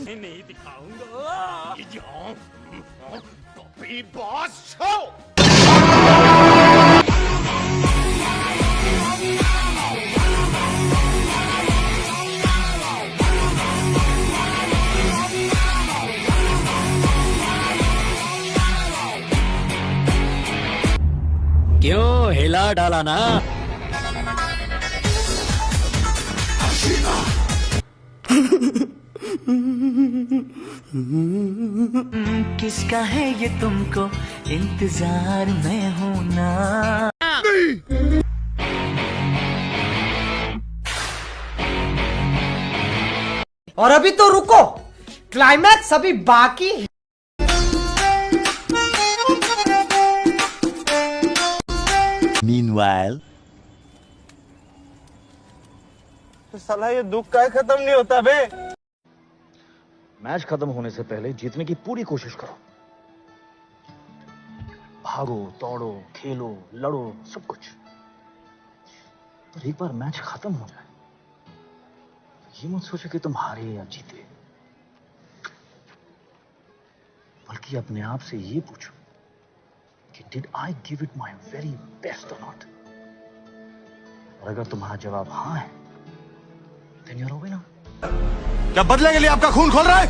नहीं दिखाऊंगा। Copy boss show. क्यों हिला डाला ना? किसका है ये तुमको इंतजार में हूं ना। और अभी तो रुको, क्लाइमैक्स अभी बाकी है। Meanwhile, साला ये दुख का खत्म नहीं होता बे। मैच खत्म होने से पहले जीतने की पूरी कोशिश करो। भागो, दौड़ो, खेलो, लड़ो, सब कुछ। पर एक बार मैच खत्म हो जाए तो ये मत सोचो कि तुम हारे या जीते, बल्कि अपने आप से ये पूछो कि did I give it my very best और नॉट। और अगर तुम्हारा जवाब हाँ है, then you are a winner. क्या बदले के लिए आपका खून खोल रहा है?